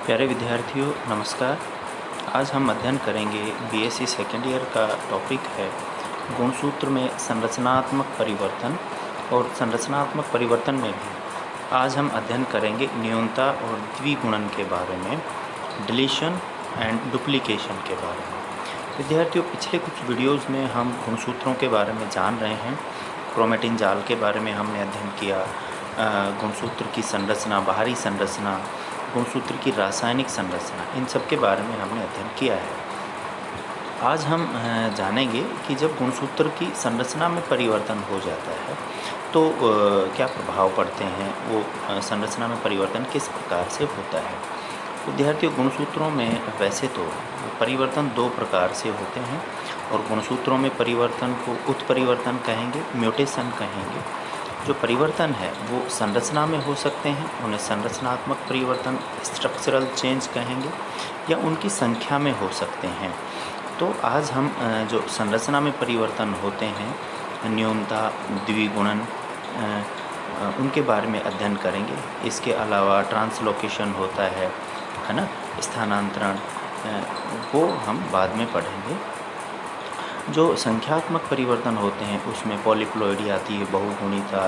प्यारे विद्यार्थियों नमस्कार। आज हम अध्ययन करेंगे बीएससी सेकेंड ईयर का टॉपिक है गुणसूत्र में संरचनात्मक परिवर्तन। और संरचनात्मक परिवर्तन में भी आज हम अध्ययन करेंगे न्यूनता और द्विगुणन के बारे में, डिलीशन एंड डुप्लीकेशन के बारे में। विद्यार्थियों पिछले कुछ वीडियोज़ में हम गुणसूत्रों के बारे में जान रहे हैं। क्रोमेटिन जाल के बारे में हमने अध्ययन किया, गुणसूत्र की संरचना, बाहरी संरचना, गुणसूत्र की रासायनिक संरचना, इन सब के बारे में हमने अध्ययन किया है। आज हम जानेंगे कि जब गुणसूत्र की संरचना में परिवर्तन हो जाता है तो क्या प्रभाव पड़ते हैं, वो संरचना में परिवर्तन किस प्रकार से होता है। विद्यार्थियों गुणसूत्रों में वैसे तो परिवर्तन दो प्रकार से होते हैं और गुणसूत्रों में परिवर्तन को उत्परिवर्तन कहेंगे, म्यूटेशन कहेंगे। जो परिवर्तन है वो संरचना में हो सकते हैं, उन्हें संरचनात्मक परिवर्तन, स्ट्रक्चरल चेंज कहेंगे, या उनकी संख्या में हो सकते हैं। तो आज हम जो संरचना में परिवर्तन होते हैं, न्यूनता, द्विगुणन, उनके बारे में अध्ययन करेंगे। इसके अलावा ट्रांसलोकेशन होता है ना, स्थानांतरण, वो हम बाद में पढ़ेंगे। जो संख्यात्मक परिवर्तन होते हैं उसमें पॉलीप्लॉइडी आती है, बहुगुणिता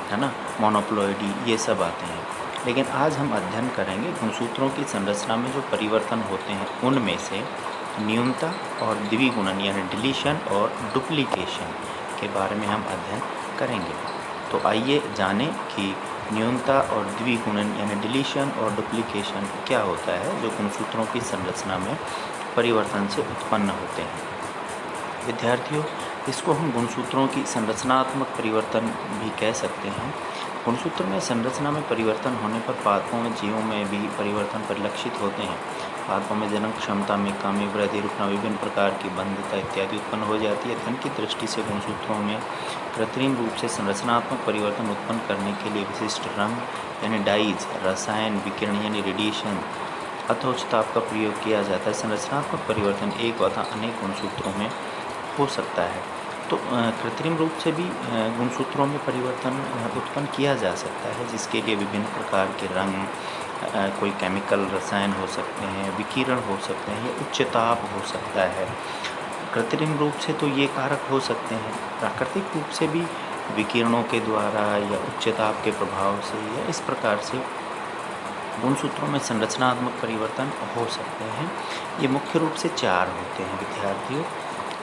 है ना, मोनोप्लॉइडी, ये सब आते हैं। लेकिन आज हम अध्ययन करेंगे गुणसूत्रों की संरचना में जो परिवर्तन होते हैं उनमें से न्यूनता और द्विगुणन यानी डिलीशन और डुप्लीकेशन के बारे में हम अध्ययन करेंगे। तो आइए जानें कि न्यूनता और द्विगुणन यानी डिलीशन और डुप्लीकेशन क्या होता है जो गुणसूत्रों की संरचना में परिवर्तन से उत्पन्न होते हैं। विद्यार्थियों इसको हम गुणसूत्रों की संरचनात्मक परिवर्तन भी कह सकते हैं। गुणसूत्र में संरचना में परिवर्तन होने पर पादपों में, जीवों में भी परिवर्तन परिलक्षित होते हैं। पादपों में जनन क्षमता में कमी, वृद्धि, रुकना, विभिन्न प्रकार की बंधता इत्यादि उत्पन्न हो जाती है। अध्ययन की दृष्टि से गुणसूत्रों में कृत्रिम रूप से संरचनात्मक परिवर्तन उत्पन्न करने के लिए विशिष्ट रंग यानी डाइज, रसायन, विकिरण यानी रेडिएशन अथवा उच्च ताप का प्रयोग किया जाता है। संरचनात्मक परिवर्तन एक अथवा अनेक गुणसूत्रों में हो सकता है। तो कृत्रिम रूप से भी गुणसूत्रों में परिवर्तन उत्पन्न किया जा सकता है, जिसके लिए विभिन्न प्रकार के रंग, कोई केमिकल रसायन हो सकते हैं, विकिरण हो सकते हैं, या उच्च ताप हो सकता है। कृत्रिम रूप से तो ये कारक हो सकते हैं, प्राकृतिक रूप से भी विकिरणों के द्वारा या उच्च ताप के प्रभाव से या इस प्रकार से गुणसूत्रों में संरचनात्मक परिवर्तन हो सकते हैं। ये मुख्य रूप से चार होते हैं विद्यार्थियों।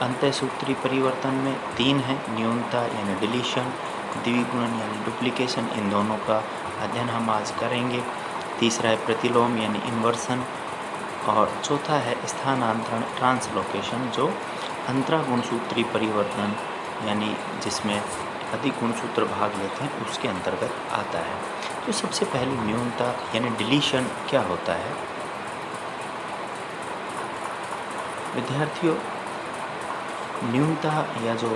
अंतःसूत्रीय परिवर्तन में तीन हैं, न्यूनता यानी डिलीशन, द्विगुणन यानी डुप्लीकेशन, इन दोनों का अध्ययन हम आज करेंगे। तीसरा है प्रतिलोम यानी इन्वर्सन, और चौथा है स्थानांतरण, ट्रांसलोकेशन, जो अंतरागुणसूत्रीय परिवर्तन यानी जिसमें अधिक गुणसूत्र भाग लेते हैं उसके अंतर्गत आता है। तो सबसे पहले न्यूनता यानी डिलीशन क्या होता है। विद्यार्थियों न्यूनता या जो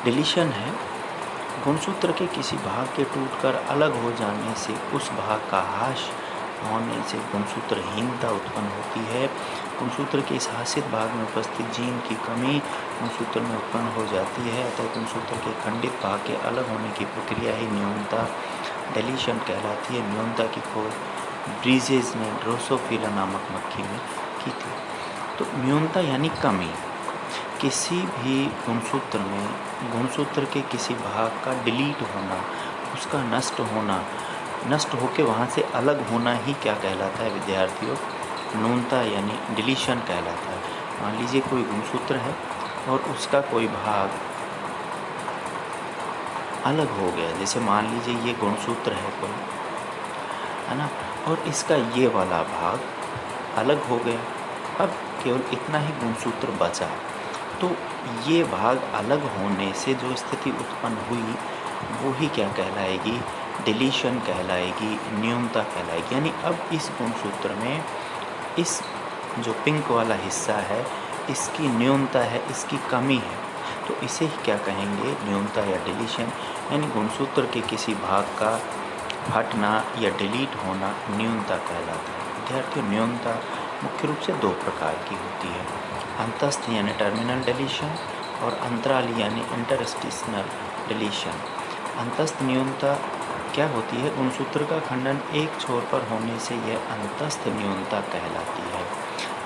डिलीशन है, गुणसूत्र के किसी भाग के टूटकर अलग हो जाने से उस भाग का ह्रास होने से गुणसूत्रहीनता उत्पन्न होती है। गुणसूत्र के इस हासित भाग में उपस्थित जीन की कमी गुणसूत्र में उत्पन्न हो जाती है, अतः गुणसूत्र के खंडित भाग के अलग होने की प्रक्रिया ही न्यूनता डिलीशन कहलाती है। न्यूनता की खोज ब्रीजेज ने ड्रोसोफिला नामक मक्खी में की थी। तो न्यूनता यानी कमी, किसी भी गुणसूत्र में गुणसूत्र के किसी भाग का डिलीट होना, उसका नष्ट होना, नष्ट होकर वहाँ से अलग होना ही क्या कहलाता है विद्यार्थियों, न्यूनता यानी डिलीशन कहलाता है। मान लीजिए कोई गुणसूत्र है और उसका कोई भाग अलग हो गया, जैसे मान लीजिए ये गुणसूत्र है कोई, है ना, और इसका ये वाला भाग अलग हो गया, अब केवल इतना ही गुणसूत्र बचा। तो ये भाग अलग होने से जो स्थिति उत्पन्न हुई वो ही क्या कहलाएगी, डिलीशन कहलाएगी, न्यूनता कहलाएगी। यानी अब इस गुणसूत्र में इस जो पिंक वाला हिस्सा है इसकी न्यूनता है, इसकी कमी है, तो इसे ही क्या कहेंगे, न्यूनता या डिलीशन। यानी गुणसूत्र के किसी भाग का हटना या डिलीट होना न्यूनता कहलाता है। विद्यार्थियों न्यूनता मुख्य रूप से दो प्रकार की होती है, अंतस्थ यानी टर्मिनल डिलीशन और अंतराली यानी इंटरस्टिशनल डिलीशन। अंतस्थ न्यूनता क्या होती है, गुणसूत्र का खंडन एक छोर पर होने से यह अंतस्थ न्यूनता कहलाती है।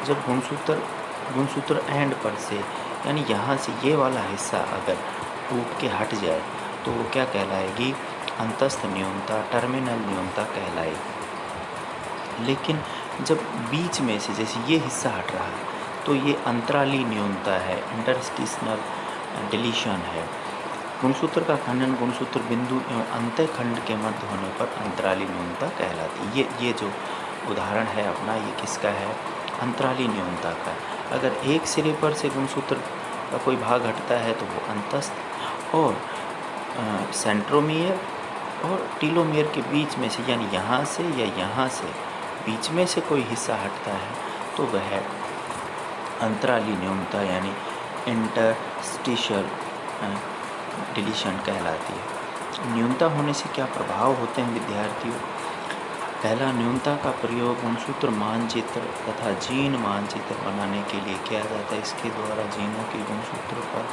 जब गुणसूत्र एंड पर से यानी यहाँ से ये वाला हिस्सा अगर टूट के हट जाए तो वो क्या कहलाएगी, अंतस्थ न्यूनता, टर्मिनल न्यूनता कहलाएगी। लेकिन जब बीच में से जैसे ये हिस्सा हट रहा है तो ये अंतराली न्यूनता है, इंटरस्टिशनल डिलीशन है। गुणसूत्र का खंडन गुणसूत्र बिंदु एवं अंतःखंड के मध्य होने पर अंतराली न्यूनता कहलाती है। ये जो उदाहरण है अपना, ये किसका है, अंतराली न्यूनता का। अगर एक सिरे पर से गुणसूत्र का कोई भाग हटता है तो वो अंतस्थ, और सेंट्रोमियर और टीलोमियर के बीच में से यानी यहाँ से या यहाँ से बीच में से कोई हिस्सा हटता है तो वह अंतराली न्यूनता यानी इंटरस्टिशियल डिलीशन कहलाती है। न्यूनता होने से क्या प्रभाव होते हैं विद्यार्थियों? पहला, न्यूनता का प्रयोग गुणसूत्र मानचित्र तथा जीन मानचित्र बनाने के लिए किया जाता है। इसके द्वारा जीनों के गुणसूत्र पर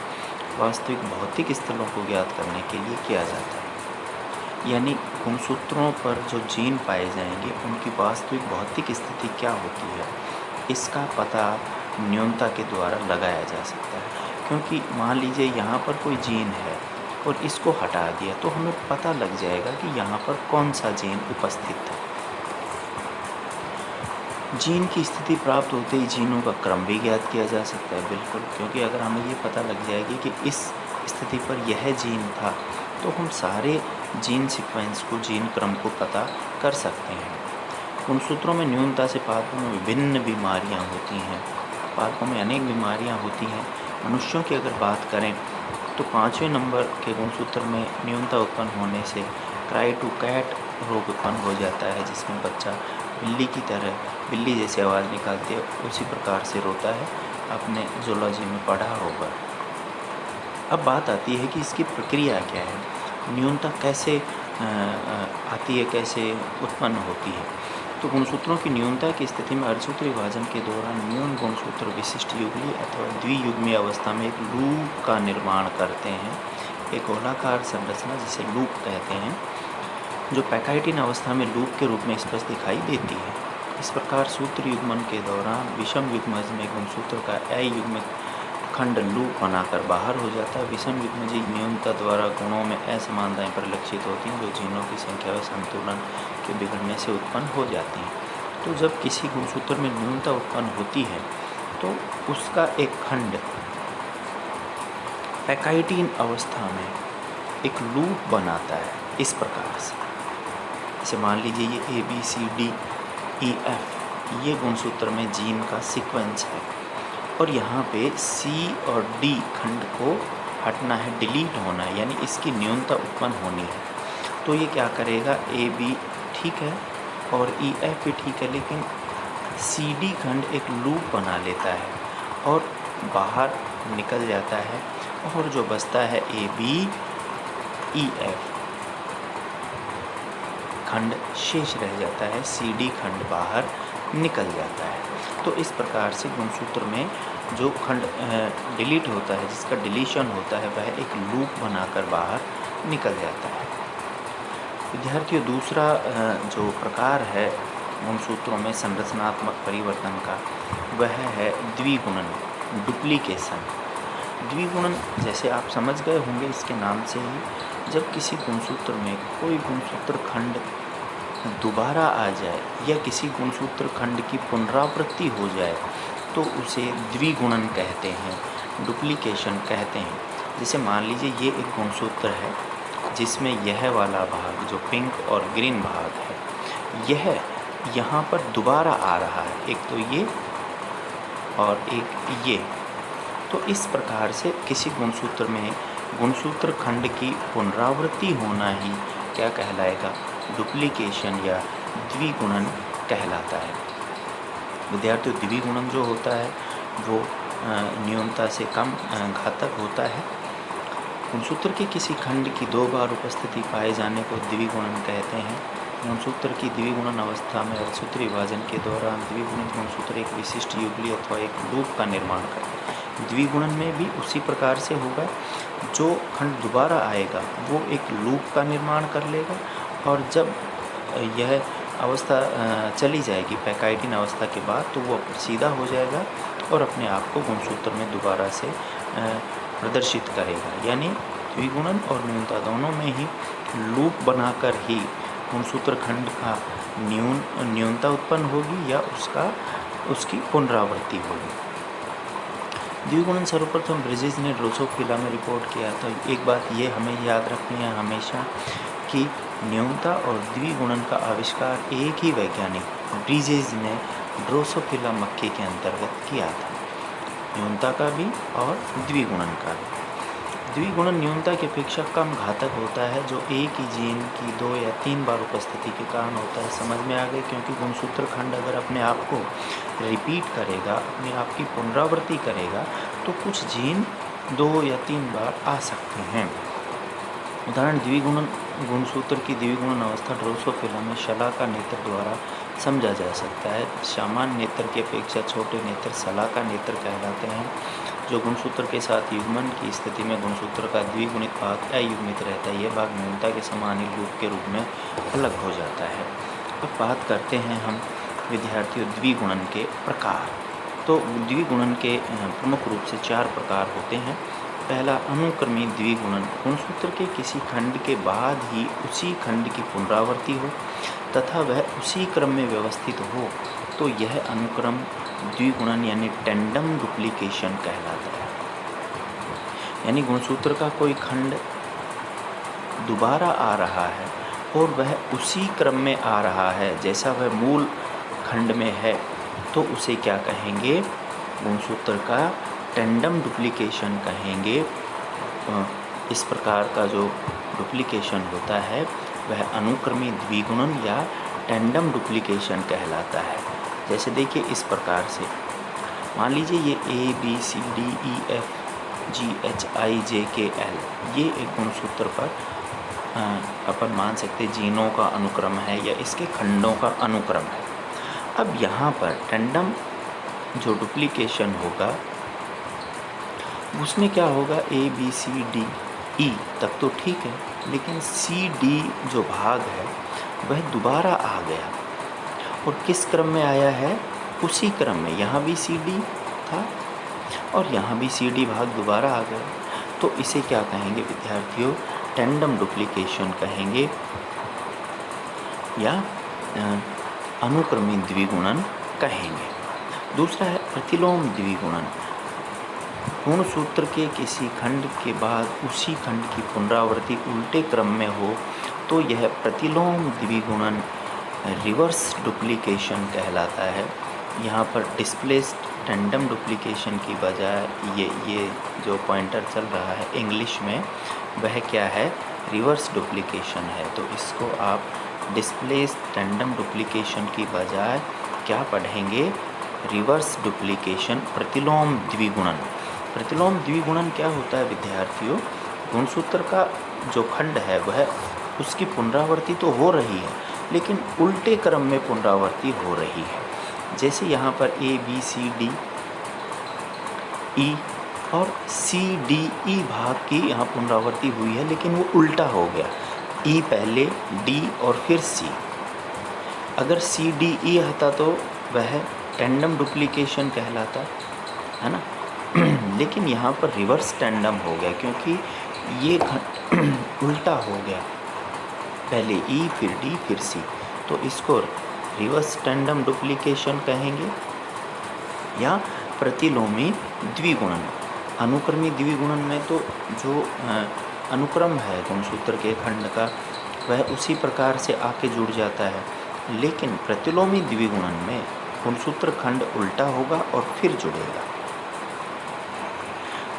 वास्तविक भौतिक स्थलों को ज्ञात करने के लिए किया जाता है। यानी गुणसूत्रों पर जो जीन पाए जाएंगे उनकी वास्तविक भौतिक स्थिति क्या होती है, इसका पता न्यूनता के द्वारा लगाया जा सकता है। क्योंकि मान लीजिए यहाँ पर कोई जीन है और इसको हटा दिया तो हमें पता लग जाएगा कि यहाँ पर कौन सा जीन उपस्थित है। जीन की स्थिति प्राप्त होते ही जीनों का क्रम भी ज्ञात किया जा सकता है, बिल्कुल, क्योंकि अगर हमें ये पता लग जाएगी कि इस स्थिति पर यह जीन था तो हम सारे जीन सीक्वेंस को, जीन क्रम को पता कर सकते हैं। गुणसूत्रों में न्यूनता से पादपों में विभिन्न बीमारियां होती हैं। पादपों में अनेक बीमारियां होती हैं। मनुष्यों की अगर बात करें तो 5वें नंबर के गुणसूत्र में न्यूनता उत्पन्न होने से क्राई टू कैट रोग उत्पन्न हो जाता है, जिसमें बच्चा बिल्ली की तरह, बिल्ली जैसे आवाज़ निकालती है उसी प्रकार से रोता है, आपने जूलॉजी में पढ़ा होगा। अब बात आती है कि इसकी प्रक्रिया क्या है, न्यूनता कैसे आती है, कैसे उत्पन्न होती है। तो गुणसूत्रों की न्यूनता की स्थिति में अर्धसूत्र विभाजन के दौरान न्यून गुणसूत्र विशिष्ट युगलीय अथवा द्वियुग्मीय अवस्था में एक लूप का निर्माण करते हैं, एक गोलाकार संरचना जिसे लूप कहते हैं, जो पैकाइटिन अवस्था में लूप के रूप में स्पष्ट दिखाई देती है। इस प्रकार सूत्र युग्मन के दौरान विषम युग्मज में गुणसूत्र का अयुग्मित खंड लूप बनाकर बाहर हो जाता है। विषम युग्मजी न्यूनता द्वारा गुणों में असमानताएं परिलक्षित होती हैं, जो जीनों की संख्या व संतुलन के बिगड़ने से उत्पन्न हो जाती हैं। तो जब किसी गुणसूत्र में न्यूनता उत्पन्न होती है तो उसका एक खंड पैकाइटिन अवस्था में एक लूप बनाता है इस प्रकार से। जैसे मान लीजिए ये ABCDEF ये गुणसूत्र में जीन का सीक्वेंस है और यहाँ पे C और D खंड को हटना है, डिलीट होना है, यानी इसकी न्यूनता उत्पन्न होनी है। तो ये क्या करेगा, AB ठीक है और EF भी ठीक है, लेकिन CD खंड एक लूप बना लेता है और बाहर निकल जाता है और जो बचता है ABEF खंड शेष रह जाता है, CD खंड बाहर निकल जाता है। तो इस प्रकार से गुणसूत्र में जो खंड डिलीट होता है, जिसका डिलीशन होता है, वह एक लूप बनाकर बाहर निकल जाता है। विद्यार्थियों, दूसरा जो प्रकार है गुणसूत्रों में संरचनात्मक परिवर्तन का, वह है द्विगुणन, डुप्लीकेशन। द्विगुणन जैसे आप समझ गए होंगे इसके नाम से ही, जब किसी गुणसूत्र में कोई गुणसूत्र खंड दोबारा आ जाए या किसी गुणसूत्र खंड की पुनरावृत्ति हो जाए तो उसे द्विगुणन कहते हैं, डुप्लीकेशन कहते हैं। जैसे मान लीजिए ये एक गुणसूत्र है जिसमें यह वाला भाग जो पिंक और ग्रीन भाग है, यह यहाँ पर दोबारा आ रहा है, एक तो ये और एक ये। तो इस प्रकार से किसी गुणसूत्र में गुणसूत्र खंड की पुनरावृत्ति होना ही क्या कहलाएगा, डुप्लीकेशन या द्विगुणन कहलाता है। विद्यार्थियों, द्विगुणन जो होता है वो न्यूनता से कम घातक होता है। गुणसूत्र के किसी खंड की 2 बार उपस्थिति पाए जाने को द्विगुणन कहते हैं। गुणसूत्र की द्विगुणन अवस्था में अर्धसूत्र विभाजन के दौरान द्विगुणित गुणसूत्र एक विशिष्ट युगलीय अथवा एक लूप का निर्माण करते हैं। द्विगुणन में भी उसी प्रकार से होगा, जो खंड दोबारा आएगा वो एक लूप का निर्माण कर लेगा और जब यह अवस्था चली जाएगी पैकाइटिन अवस्था के बाद, तो वो सीधा हो जाएगा और अपने आप को गुणसूत्र में दोबारा से प्रदर्शित करेगा। यानी द्विगुणन और न्यूनता दोनों में ही लूप बनाकर ही गुणसूत्र खंड का न्यूनता उत्पन्न होगी या उसकी पुनरावृत्ति होगी। द्विगुणन सर्वप्रथम ब्रिजेस ने ड्रोसोफिला में रिपोर्ट किया। तो एक बात ये हमें याद रखनी है हमेशा कि न्यूनता और द्विगुणन का आविष्कार एक ही वैज्ञानिक ब्रिजेस ने ड्रोसोफिला मक्खी के अंतर्गत किया था, न्यूनता का भी और द्विगुणन का भी। द्विगुणन न्यूनता की अपेक्षा कम घातक होता है, जो एक ही जीन की 2 या 3 बार उपस्थिति के कारण होता है। समझ में आ गए? क्योंकि गुणसूत्र खंड अगर अपने आप को रिपीट करेगा, अपने आप की पुनरावृत्ति करेगा, तो कुछ जीन 2 या 3 बार आ सकते हैं। उदाहरण द्विगुणन गुणसूत्र की द्विगुणन अवस्था ड्रोसोफिला में शलाका नेत्र द्वारा समझा जा सकता है। सामान्य नेत्र की अपेक्षा छोटे नेत्र शलाका नेत्र कहलाते हैं, जो गुणसूत्र के साथ युग्मन की स्थिति में गुणसूत्र का द्विगुणित भाग अयुग्मित रहता है। यह भाग न्यूनता के समान ही लूप के रूप में अलग हो जाता है। अब बात करते हैं हम विद्यार्थियों द्विगुणन के प्रकार। तो द्विगुणन के प्रमुख रूप से 4 प्रकार होते हैं। पहला अनुक्रमी द्विगुणन, गुणसूत्र के किसी खंड के बाद ही उसी खंड की पुनरावृत्ति हो तथा वह उसी क्रम में व्यवस्थित हो, तो यह अनुक्रम द्विगुणन यानी टेंडम डुप्लीकेशन कहलाता है। यानी गुणसूत्र का कोई खंड दोबारा आ रहा है और वह उसी क्रम में आ रहा है जैसा वह मूल खंड में है, तो उसे क्या कहेंगे? गुणसूत्र का टेंडम डुप्लीकेशन कहेंगे। इस प्रकार का जो डुप्लीकेशन होता है वह अनुक्रमी द्विगुणन या टेंडम डुप्लीकेशन कहलाता है। जैसे देखिए इस प्रकार से, मान लीजिए ये ABCDEFGHIJKL ये एक गुणसूत्र पर अपन मान सकते जीनों का अनुक्रम है या इसके खंडों का अनुक्रम है। अब यहाँ पर टेंडम जो डुप्लीकेशन होगा उसमें क्या होगा, ABCDE तक तो ठीक है, लेकिन CD जो भाग है वह दोबारा आ गया और किस क्रम में आया है? उसी क्रम में। यहाँ भी CD था और यहाँ भी CD भाग दोबारा आ गया, तो इसे क्या कहेंगे विद्यार्थियों? टेंडम डुप्लीकेशन कहेंगे या अनुक्रमी द्विगुणन कहेंगे। दूसरा है प्रतिलोम द्विगुणन, गुणसूत्र के किसी खंड के बाद उसी खंड की पुनरावृत्ति उल्टे क्रम में हो, तो यह प्रतिलोम द्विगुणन रिवर्स डुप्लीकेशन कहलाता है। यहाँ पर डिस्प्लेस्ड टेंडम डुप्लीकेशन की बजाय ये जो पॉइंटर चल रहा है इंग्लिश में वह क्या है? रिवर्स डुप्लीकेशन है। तो इसको आप डिस्प्लेस्ड टेंडम डुप्लीकेशन की बजाय क्या पढ़ेंगे? रिवर्स डुप्लीकेशन, प्रतिलोम द्विगुणन। प्रतिलोम द्विगुणन क्या होता है विद्यार्थियों? गुणसूत्र का जो खंड है वह उसकी पुनरावृत्ति तो हो रही है, लेकिन उल्टे क्रम में पुनरावृत्ति हो रही है। जैसे यहाँ पर ABCDE और CDE भाग की यहाँ पुनरावृत्ति हुई है, लेकिन वो उल्टा हो गया। E पहले, D और फिर C। अगर CDE आता तो वह टेंडम डुप्लीकेशन कहलाता है ना, लेकिन यहाँ पर रिवर्स टेंडम हो गया क्योंकि ये उल्टा हो गया, पहले E फिर D फिर C, तो इसको रिवर्स टेंडम डुप्लीकेशन कहेंगे या प्रतिलोमी द्विगुणन। अनुक्रमी द्विगुणन में तो जो अनुक्रम है गुणसूत्र के खंड का वह उसी प्रकार से आके जुड़ जाता है, लेकिन प्रतिलोमी द्विगुणन में गुणसूत्र खंड उल्टा होगा और फिर जुड़ेगा।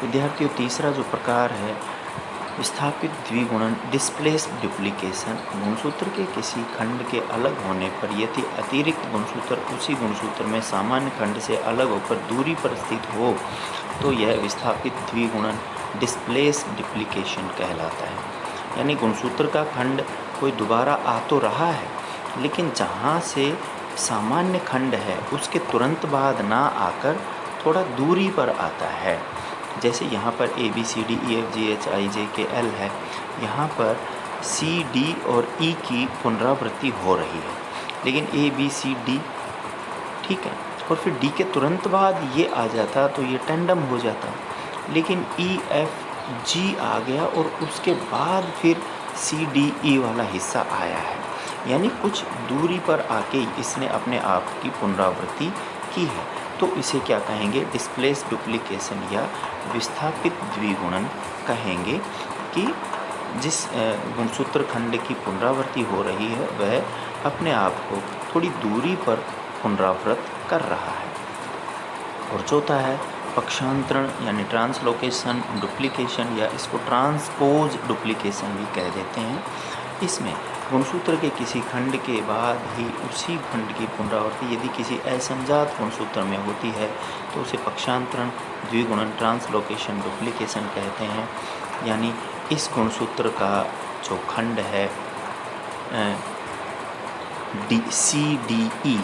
विद्यार्थियों तीसरा जो प्रकार है विस्थापित द्विगुणन, डिस्प्लेस्ड डुप्लीकेशन। गुणसूत्र के किसी खंड के अलग होने पर यदि अतिरिक्त गुणसूत्र उसी गुणसूत्र में सामान्य खंड से अलग होकर दूरी पर स्थित हो, तो यह विस्थापित द्विगुणन डिस्प्लेस्ड डुप्लीकेशन कहलाता है। यानी गुणसूत्र का खंड कोई दोबारा आ तो रहा है, लेकिन जहाँ से सामान्य खंड है उसके तुरंत बाद ना आकर थोड़ा दूरी पर आता है। जैसे यहाँ पर ABCDEFGHIJKL है, यहाँ पर सी, डी और ई की पुनरावृत्ति हो रही है, लेकिन ए, बी, सी, डी, ठीक है, और फिर डी के तुरंत बाद ये आ जाता तो ये टेंडम हो जाता, लेकिन ई, एफ, जी आ गया और उसके बाद फिर सी, डी, ई वाला हिस्सा आया है, यानी कुछ दूरी पर आके इसने अपने आप की पुनरावृत्ति की है। तो इसे क्या कहेंगे? डिस्प्लेस डुप्लीकेशन या विस्थापित द्विगुणन कहेंगे कि जिस गुणसूत्र खंड की पुनरावृत्ति हो रही है वह अपने आप को थोड़ी दूरी पर पुनरावृत्त कर रहा है। और चौथा है पक्षांतरण यानी ट्रांसलोकेशन डुप्लीकेशन, या इसको ट्रांसपोज डुप्लीकेशन भी कह देते हैं। इसमें गुणसूत्र के किसी खंड के बाद ही उसी खंड की पुनरावृत्ति यदि किसी असंजात गुणसूत्र में होती है तो उसे पक्षांतरण, द्विगुणन, ट्रांसलोकेशन, डुप्लीकेशन कहते हैं। यानी इस गुणसूत्र का जो खंड है सी, डी, ई,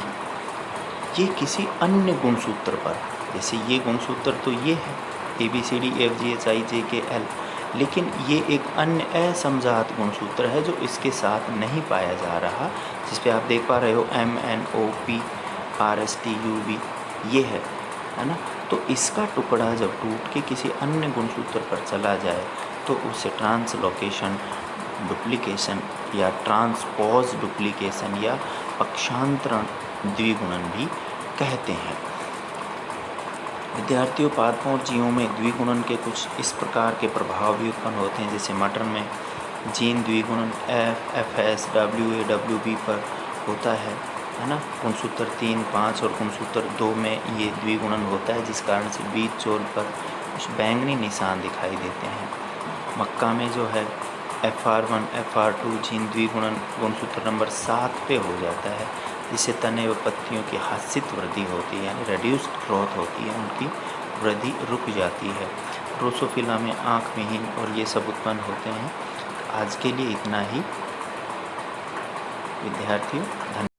ये किसी अन्य गुणसूत्र पर, जैसे ये गुणसूत्र तो ये है ए, बी, सी, डी, एफ, जी, एच, आई, जे, के, एल, लेकिन ये एक अन्य असंजात गुणसूत्र है जो इसके साथ नहीं पाया जा रहा, जिस पे आप देख पा रहे हो M, N, O, P, R, S, T, U, V, ये है ना। तो इसका टुकड़ा जब टूट के किसी अन्य गुणसूत्र पर चला जाए तो उसे ट्रांसलोकेशन डुप्लीकेशन या ट्रांसपोज डुप्लीकेशन या पक्षांतरण द्विगुणन भी कहते हैं। विद्यार्थियों, पादपों और जीवों में द्विगुणन के कुछ इस प्रकार के प्रभाव भी उत्पन्न होते हैं, जैसे मटर में जीन द्विगुणन F, F S, W A, W B पर होता है ना। गुणसूत्र 3, 5 और गुणसूत्र 2 में ये द्विगुणन होता है, जिस कारण से बीज चोल पर कुछ बैंगनी निशान दिखाई देते हैं। मक्का में जो है FR1, FR2 जीन द्विगुणन गुणसूत्र नंबर 7 पे हो जाता है, जिससे तने व पत्तियों की हास्यित वृद्धि होती है, यानी रेड्यूस्ड ग्रोथ होती है, उनकी वृद्धि रुक जाती है। ड्रोसोफिला में आँख विहीन और ये सब उत्पन्न होते हैं। आज के लिए इतना ही विद्यार्थियों, धन्यवाद।